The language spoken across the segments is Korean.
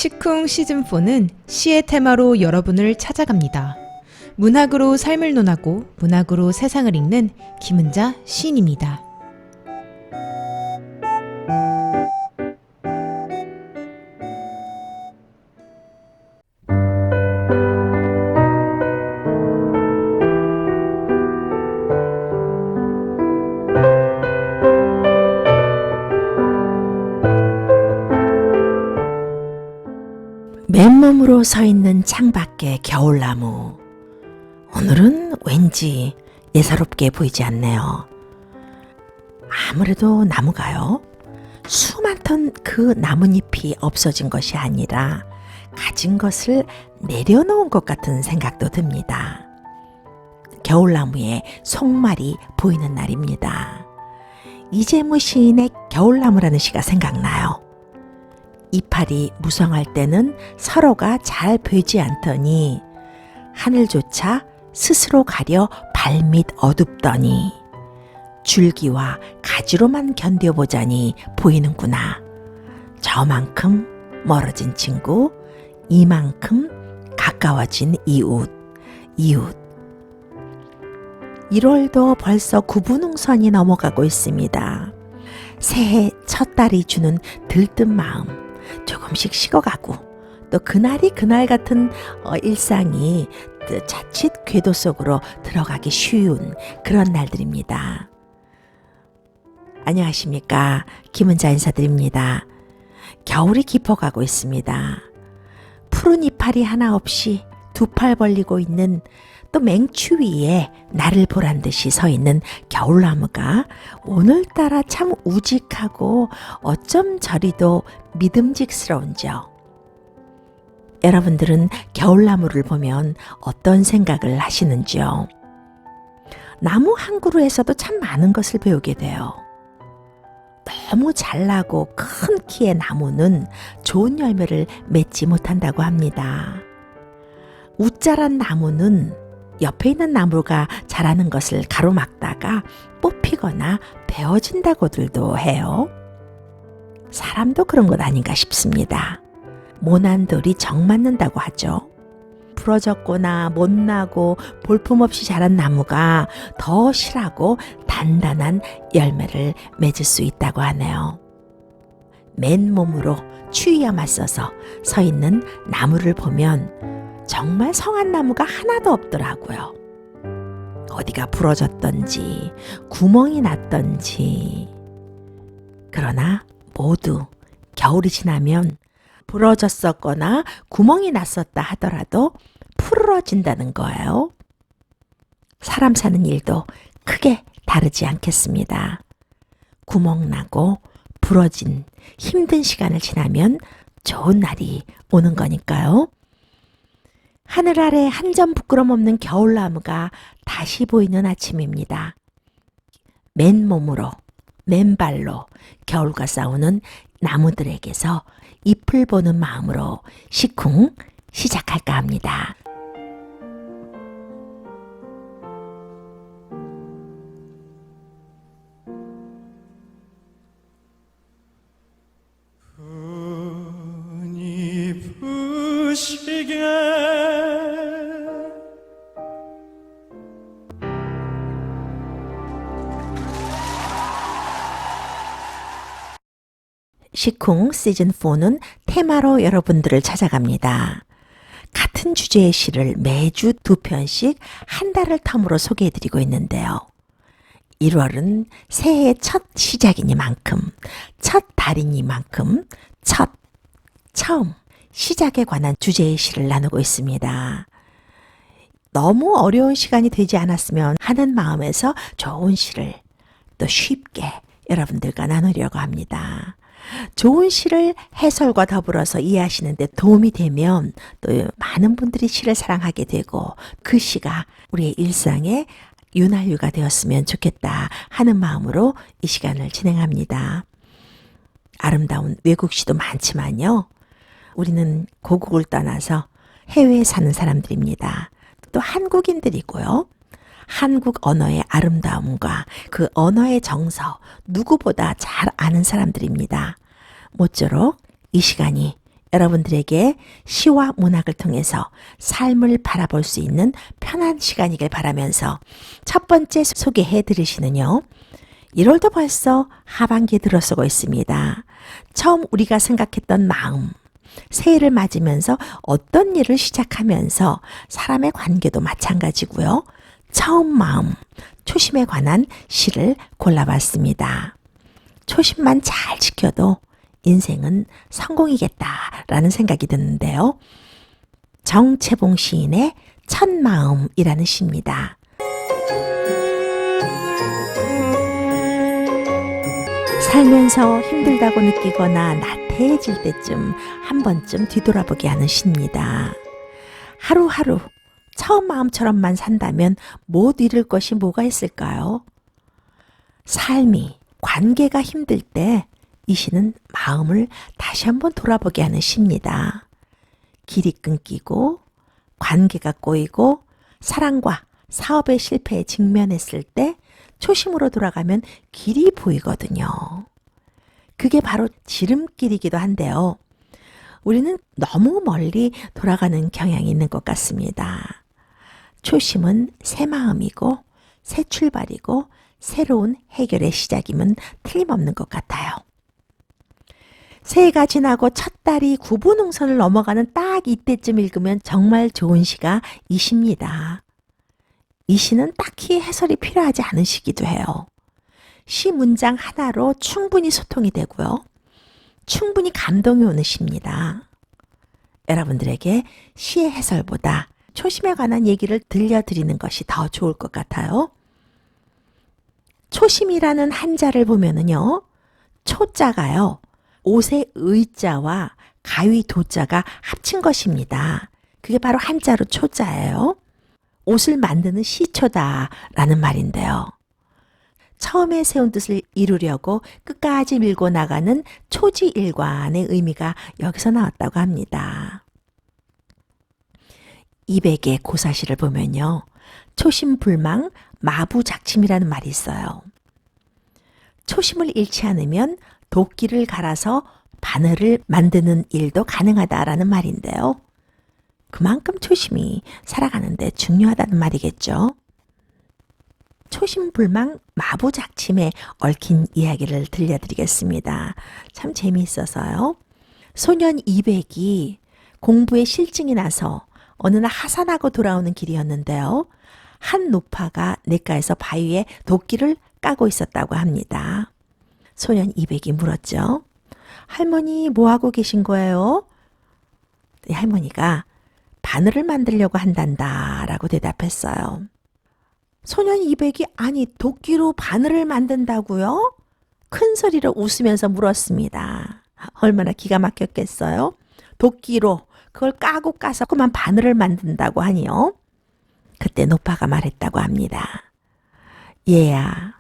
시쿵 시즌4는 시의 테마로 여러분을 찾아갑니다. 문학으로 삶을 논하고 문학으로 세상을 읽는 김은자 시인입니다. 맨몸으로 서 있는 창밖의 겨울나무. 오늘은 왠지 예사롭게 보이지 않네요. 아무래도 나무가요, 수 많던 그 나뭇잎이 없어진 것이 아니라 가진 것을 내려놓은 것 같은 생각도 듭니다. 겨울나무에 속말이 보이는 날입니다. 이재무 시인의 겨울나무라는 시가 생각나요. 이파리 무성할 때는 서로가 잘 베지 않더니 하늘조차 스스로 가려 발밑 어둡더니 줄기와 가지로만 견뎌보자니 보이는구나. 저만큼 멀어진 친구, 이만큼 가까워진 이웃. 1월도 벌써 구분홍선이 넘어가고 있습니다. 새해 첫 달이 주는 들뜬 마음 조금씩 식어가고, 또 그날이 그날 같은 일상이 자칫 궤도 속으로 들어가기 쉬운 그런 날들입니다. 안녕하십니까, 김은자 인사드립니다. 겨울이 깊어가고 있습니다. 푸른 이파리 하나 없이 두 팔 벌리고 있는, 또 맹추위에 나를 보란 듯이 서 있는 겨울나무가 오늘따라 참 우직하고 어쩜 저리도 믿음직스러운지요. 여러분들은 겨울나무를 보면 어떤 생각을 하시는지요? 나무 한 그루에서도 참 많은 것을 배우게 돼요. 너무 잘나고 큰 키의 나무는 좋은 열매를 맺지 못한다고 합니다. 우짜란 나무는 옆에 있는 나무가 자라는 것을 가로막다가 뽑히거나 베어진다고들도 해요. 사람도 그런 것 아닌가 싶습니다. 모난 돌이 정 맞는다고 하죠. 부러졌거나 못나고 볼품없이 자란 나무가 더 실하고 단단한 열매를 맺을 수 있다고 하네요. 맨몸으로 추위에 맞서서 서 있는 나무를 보면 정말 성한 나무가 하나도 없더라고요. 어디가 부러졌던지 구멍이 났던지. 그러나 모두 겨울이 지나면 부러졌었거나 구멍이 났었다 하더라도 풀어진다는 거예요. 사람 사는 일도 크게 다르지 않겠습니다. 구멍 나고 부러진 힘든 시간을 지나면 좋은 날이 오는 거니까요. 하늘 아래 한 점 부끄럼 없는 겨울나무가 다시 보이는 아침입니다. 맨몸으로, 맨발로 겨울과 싸우는 나무들에게서 잎을 보는 마음으로 시쿵 시작할까 합니다. 분이 부시게 시쿵 시즌4는 테마로 여러분들을 찾아갑니다. 같은 주제의 시를 매주 2편씩 한 달을 텀으로 소개해드리고 있는데요. 1월은 새해의 첫 시작이니만큼, 첫 달이니만큼, 처음, 시작에 관한 주제의 시를 나누고 있습니다. 너무 어려운 시간이 되지 않았으면 하는 마음에서 좋은 시를 또 쉽게 여러분들과 나누려고 합니다. 좋은 시를 해설과 더불어서 이해하시는 데 도움이 되면 또 많은 분들이 시를 사랑하게 되고 그 시가 우리의 일상에 윤활유가 되었으면 좋겠다 하는 마음으로 이 시간을 진행합니다. 아름다운 외국 시도 많지만요. 우리는 고국을 떠나서 해외에 사는 사람들입니다. 또 한국인들이고요. 한국 언어의 아름다움과 그 언어의 정서 누구보다 잘 아는 사람들입니다. 모쪼록 이 시간이 여러분들에게 시와 문학을 통해서 삶을 바라볼 수 있는 편한 시간이길 바라면서 첫 번째 소개해 드리시는요. 1월도 벌써 하반기에 들어서고 있습니다. 처음 우리가 생각했던 마음, 새해를 맞으면서 어떤 일을 시작하면서 사람의 관계도 마찬가지고요. 처음 마음, 초심에 관한 시를 골라봤습니다. 초심만 잘 지켜도 인생은 성공이겠다라는 생각이 드는데요. 정채봉 시인의 첫 마음이라는 시입니다. 살면서 힘들다고 느끼거나 나태해질 때쯤 한 번쯤 뒤돌아보게 하는 시입니다. 하루하루 처음 마음처럼만 산다면 못 이룰 것이 뭐가 있을까요? 삶이, 관계가 힘들 때 이 시는 마음을 다시 한번 돌아보게 하는 시입니다. 길이 끊기고 관계가 꼬이고 사랑과 사업의 실패에 직면했을 때 초심으로 돌아가면 길이 보이거든요. 그게 바로 지름길이기도 한데요. 우리는 너무 멀리 돌아가는 경향이 있는 것 같습니다. 초심은 새 마음이고 새 출발이고 새로운 해결의 시작임은 틀림없는 것 같아요. 새해가 지나고 첫 달이 구분홍선을 넘어가는 딱 이때쯤 읽으면 정말 좋은 시가 이 시입니다. 이 시는 딱히 해설이 필요하지 않은 시기도 해요. 시 문장 하나로 충분히 소통이 되고요. 충분히 감동이 오는 시입니다. 여러분들에게 시의 해설보다 초심에 관한 얘기를 들려드리는 것이 더 좋을 것 같아요. 초심이라는 한자를 보면은요. 초자가요. 옷의 의자와 가위 도자가 합친 것입니다. 그게 바로 한자로 초자예요. 옷을 만드는 시초다라는 말인데요. 처음에 세운 뜻을 이루려고 끝까지 밀고 나가는 초지일관의 의미가 여기서 나왔다고 합니다. 이백의 고사시를 보면요. 초심불망 마부작침이라는 말이 있어요. 초심을 잃지 않으면 도끼를 갈아서 바늘을 만드는 일도 가능하다라는 말인데요. 그만큼 초심이 살아가는데 중요하다는 말이겠죠. 초심불망 마부작침에 얽힌 이야기를 들려드리겠습니다. 참 재미있어서요. 소년 이백이 공부에 실증이 나서 어느 날 하산하고 돌아오는 길이었는데요. 한 노파가 냇가에서 바위에 도끼를 까고 있었다고 합니다. 소년 이백이 물었죠. 할머니 뭐 하고 계신 거예요? 할머니가 바늘을 만들려고 한단다 라고 대답했어요. 소년 이백이 아니 도끼로 바늘을 만든다고요? 큰 소리로 웃으면서 물었습니다. 얼마나 기가 막혔겠어요? 도끼로 그걸 까고 까서 그만 바늘을 만든다고 하니요. 그때 노파가 말했다고 합니다. 얘야,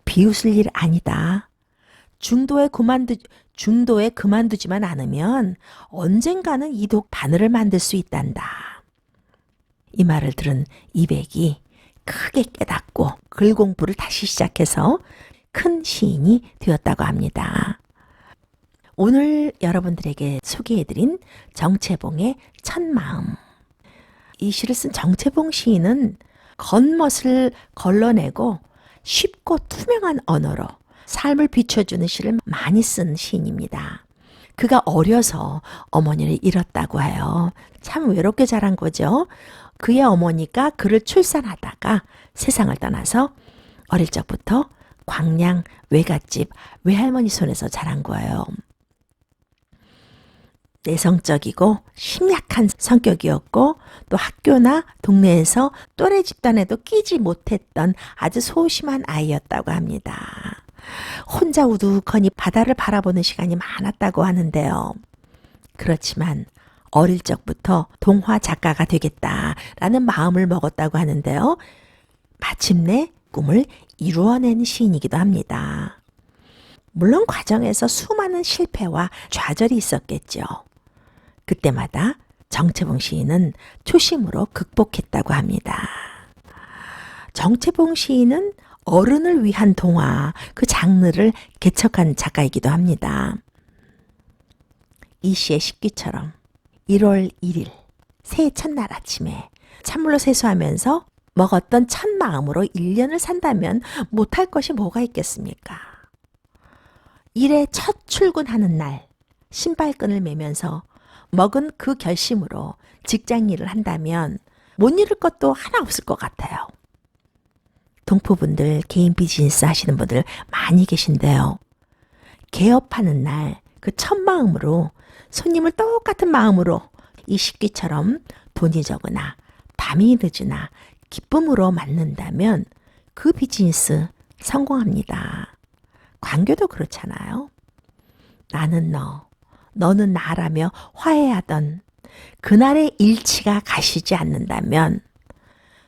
비웃을 일 아니다. 중도에 그만두지만 않으면 언젠가는 이 바늘을 만들 수 있단다. 이 말을 들은 이백이 크게 깨닫고 글 공부를 다시 시작해서 큰 시인이 되었다고 합니다. 오늘 여러분들에게 소개해드린 정채봉의 첫 마음. 이 시를 쓴 정채봉 시인은 겉멋을 걸러내고 쉽고 투명한 언어로 삶을 비춰주는 시를 많이 쓴 시인입니다. 그가 어려서 어머니를 잃었다고 해요. 참 외롭게 자란 거죠. 그의 어머니가 그를 출산하다가 세상을 떠나서 어릴 적부터 광양 외갓집 외할머니 손에서 자란 거예요. 내성적이고 심약한 성격이었고 또 학교나 동네에서 또래 집단에도 끼지 못했던 아주 소심한 아이였다고 합니다. 혼자 우두커니 바다를 바라보는 시간이 많았다고 하는데요. 그렇지만 어릴 적부터 동화 작가가 되겠다라는 마음을 먹었다고 하는데요. 마침내 꿈을 이루어낸 시인이기도 합니다. 물론 과정에서 수많은 실패와 좌절이 있었겠죠. 그때마다 정채봉 시인은 초심으로 극복했다고 합니다. 정채봉 시인은 어른을 위한 동화, 그 장르를 개척한 작가이기도 합니다. 이 시의 십기처럼 1월 1일 새해 첫날 아침에 찬물로 세수하면서 먹었던 첫 마음으로 1년을 산다면 못할 것이 뭐가 있겠습니까? 일에 첫 출근하는 날 신발끈을 매면서 먹은 그 결심으로 직장 일을 한다면 못 잃을 것도 하나 없을 것 같아요. 동포분들, 개인 비즈니스 하시는 분들 많이 계신데요. 개업하는 날 그 첫 마음으로 손님을 똑같은 마음으로 이 십기처럼 돈이 적으나 밤이 늦으나 기쁨으로 맞는다면 그 비즈니스 성공합니다. 관계도 그렇잖아요. 나는 너, 너는 나라며 화해하던 그날의 일치가 가시지 않는다면,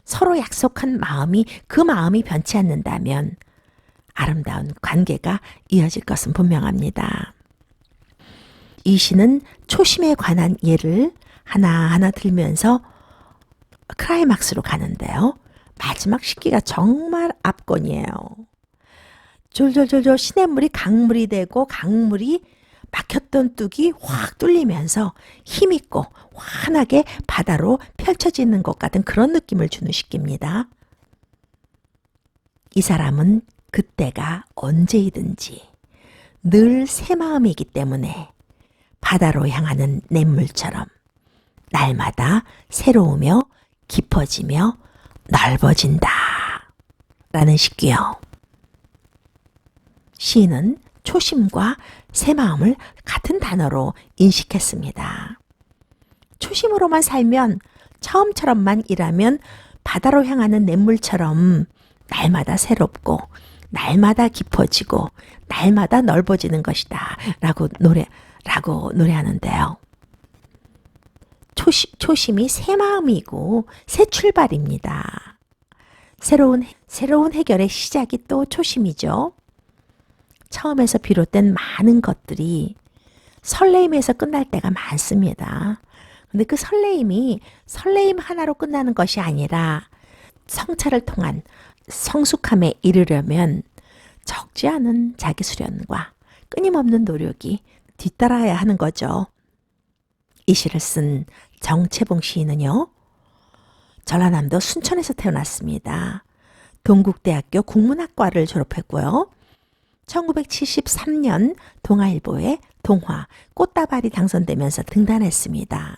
서로 약속한 마음이 그 마음이 변치 않는다면 아름다운 관계가 이어질 것은 분명합니다. 이 시는 초심에 관한 예를 하나하나 들면서 클라이막스로 가는데요. 마지막 시기가 정말 압권이에요. 졸졸졸졸 시냇물이 강물이 되고 강물이 막혔던 뚝이 확 뚫리면서 힘있고 환하게 바다로 펼쳐지는 것 같은 그런 느낌을 주는 시기입니다. 이 사람은 그때가 언제이든지 늘 새 마음이기 때문에 바다로 향하는 냇물처럼 날마다 새로우며 깊어지며 넓어진다 라는 시기요. 시인은 초심과 새 마음을 같은 단어로 인식했습니다. 초심으로만 살면, 처음처럼만 일하면 바다로 향하는 냇물처럼 날마다 새롭고 날마다 깊어지고 날마다 넓어지는 것이다 라고 노래하는데요. 초심이 새 마음이고 새 출발입니다. 새로운 해결의 시작이 또 초심이죠. 처음에서 비롯된 많은 것들이 설레임에서 끝날 때가 많습니다. 근데 그 설레임 하나로 끝나는 것이 아니라 성찰을 통한 성숙함에 이르려면 적지 않은 자기 수련과 끊임없는 노력이 뒤따라야 하는 거죠. 이 시를 쓴 정채봉 시인은요, 전라남도 순천에서 태어났습니다. 동국대학교 국문학과를 졸업했고요. 1973년 동아일보에 동화 꽃다발이 당선되면서 등단했습니다.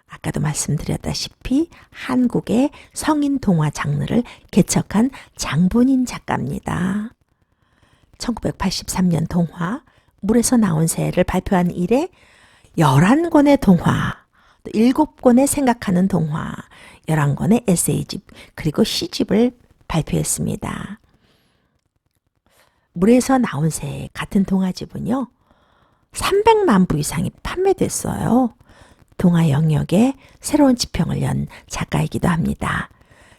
아까도 말씀드렸다시피 한국의 성인 동화 장르를 개척한 장본인 작가입니다. 1983년 동화 물에서 나온 새를 발표한 이래 11권의 동화, 7권의 생각하는 동화, 11권의 에세이집, 그리고 시집을 발표했습니다. 물에서 나온 새 같은 동화집은요, 300만 부 이상이 판매됐어요. 동화 영역에 새로운 지평을 연 작가이기도 합니다.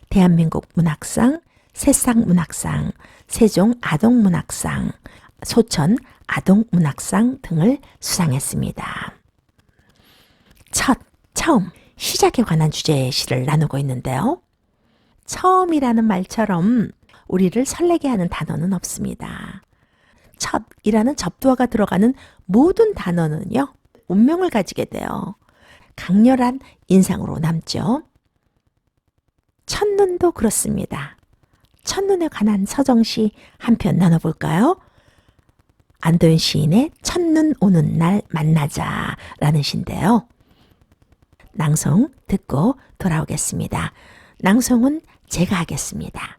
대한민국 문학상, 새싹 문학상, 세종 아동문학상, 소천 아동문학상 등을 수상했습니다. 처음, 시작에 관한 주제의 시를 나누고 있는데요. 처음이라는 말처럼 우리를 설레게 하는 단어는 없습니다. 첫이라는 접두어가 들어가는 모든 단어는요, 운명을 가지게 돼요. 강렬한 인상으로 남죠. 첫눈도 그렇습니다. 첫눈에 관한 서정시 한 편 나눠볼까요? 안도현 시인의 첫눈 오는 날 만나자 라는 시인데요. 낭송 듣고 돌아오겠습니다. 낭송은 제가 하겠습니다.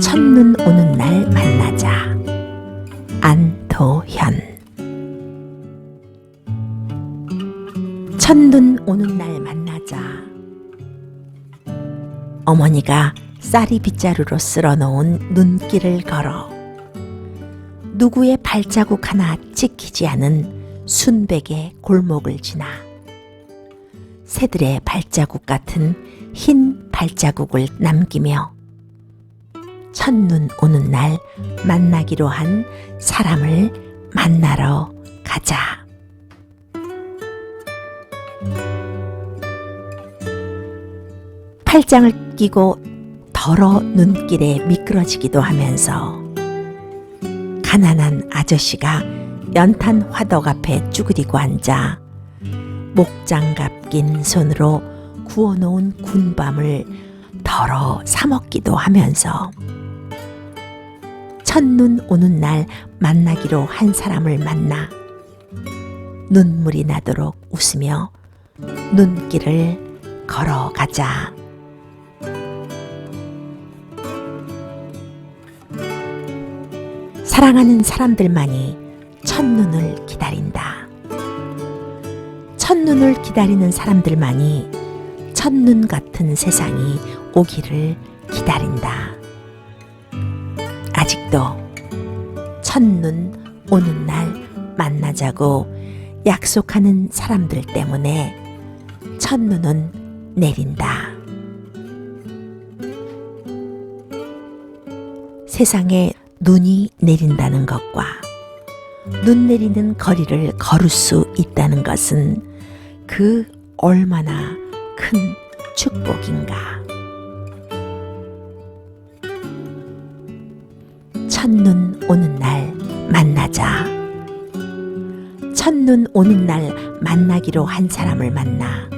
첫눈 오는 날 만나자. 안도현. 첫눈 오는 날 만나자. 어머니가 쌀이 빗자루로 쓸어놓은 눈길을 걸어 누구의 발자국 하나 찍히지 않은 순백의 골목을 지나 새들의 발자국 같은 흰 발자국을 남기며 첫눈 오는 날 만나기로 한 사람을 만나러 가자. 팔짱을 끼고 더 더러 눈길에 미끄러지기도 하면서 가난한 아저씨가 연탄 화덕 앞에 쭈그리고 앉아 목장갑 낀 손으로 구워놓은 군밤을 덜어 사먹기도 하면서 첫눈 오는 날 만나기로 한 사람을 만나 눈물이 나도록 웃으며 눈길을 걸어가자. 사랑하는 사람들만이 첫눈을 기다린다. 첫눈을 기다리는 사람들만이 첫눈 같은 세상이 오기를 기다린다. 아직도 첫눈 오는 날 만나자고 약속하는 사람들 때문에 첫눈은 내린다. 세상에 눈이 내린다는 것과 눈 내리는 거리를 걸을 수 있다는 것은 그 얼마나 큰 축복인가. 첫눈 오는 날 만나자. 첫눈 오는 날 만나기로 한 사람을 만나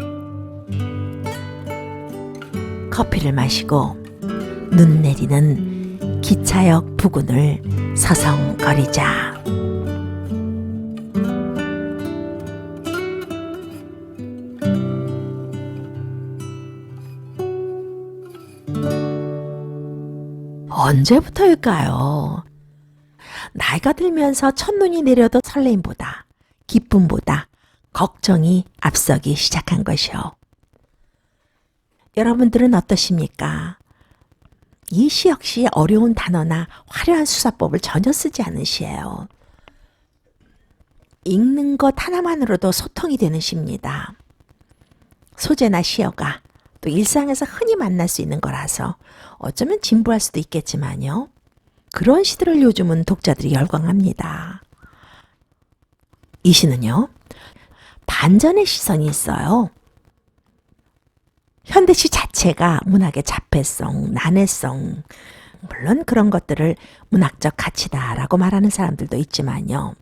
커피를 마시고 눈 내리는 기차역 부근을 서성거리자. 언제부터일까요? 나이가 들면서 첫눈이 내려도 설레임보다 기쁨보다 걱정이 앞서기 시작한 것이요. 여러분들은 어떠십니까? 이 시 역시 어려운 단어나 화려한 수사법을 전혀 쓰지 않은 시예요. 읽는 것 하나만으로도 소통이 되는 시입니다. 소재나 시어가 또 일상에서 흔히 만날 수 있는 거라서 어쩌면 진부할 수도 있겠지만요. 그런 시들을 요즘은 독자들이 열광합니다. 이 시는요, 반전의 시선이 있어요. 현대시 자체가 문학의 자폐성, 난해성, 물론 그런 것들을 문학적 가치다라고 말하는 사람들도 있지만요.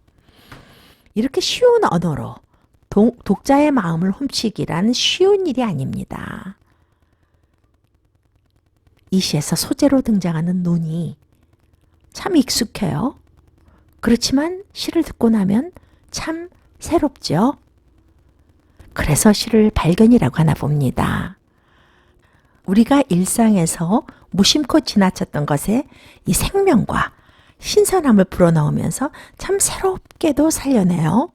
이렇게 쉬운 언어로 독자의 마음을 훔치기란 쉬운 일이 아닙니다. 이 시에서 소재로 등장하는 눈이 참 익숙해요. 그렇지만 시를 듣고 나면 참 새롭죠. 그래서 시를 발견이라고 하나 봅니다. 우리가 일상에서 무심코 지나쳤던 것에 이 생명과 신선함을 불어넣으면서 참 새롭게도 살려내요.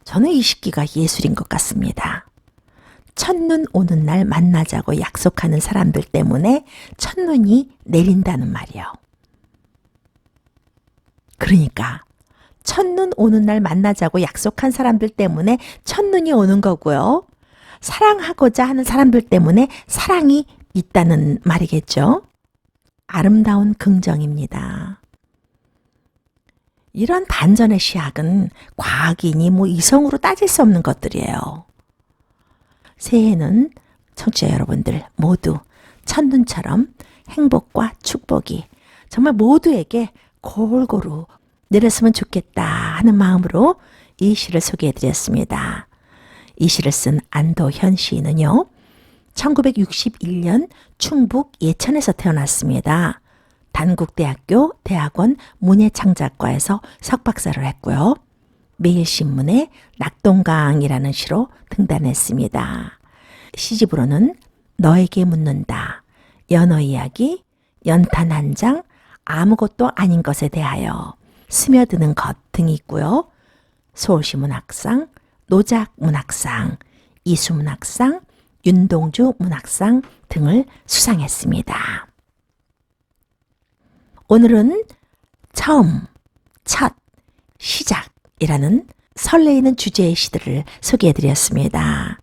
저는 이 시기가 예술인 것 같습니다. 첫눈 오는 날 만나자고 약속하는 사람들 때문에 첫눈이 내린다는 말이요. 그러니까 첫눈 오는 날 만나자고 약속한 사람들 때문에 첫눈이 오는 거고요. 사랑하고자 하는 사람들 때문에 사랑이 있다는 말이겠죠. 아름다운 긍정입니다. 이런 반전의 시학은 과학이니 이성으로 따질 수 없는 것들이에요. 새해에는 청취자 여러분들 모두 첫눈처럼 행복과 축복이 정말 모두에게 골고루 내렸으면 좋겠다 하는 마음으로 이 시를 소개해드렸습니다. 이 시를 쓴 안도현 시인은요, 1961년 충북 예천에서 태어났습니다. 단국대학교 대학원 문예창작과에서 석박사를 했고요. 매일신문에 낙동강이라는 시로 등단했습니다. 시집으로는 너에게 묻는다, 연어이야기, 연탄 한 장, 아무것도 아닌 것에 대하여, 스며드는 것 등이 있고요. 서울시 문학상, 노작 문학상, 이수 문학상, 윤동주 문학상 등을 수상했습니다. 오늘은 처음, 첫, 시작이라는 설레이는 주제의 시들을 소개해드렸습니다.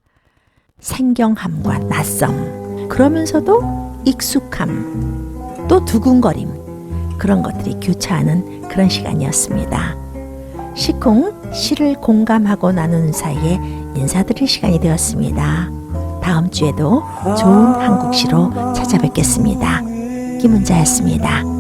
생경함과 낯섦, 그러면서도 익숙함, 또 두근거림, 그런 것들이 교차하는 그런 시간이었습니다. 시콩, 시를 공감하고 나누는 사이에 인사드릴 시간이 되었습니다. 다음 주에도 좋은 한국시로 찾아뵙겠습니다. 김은자였습니다.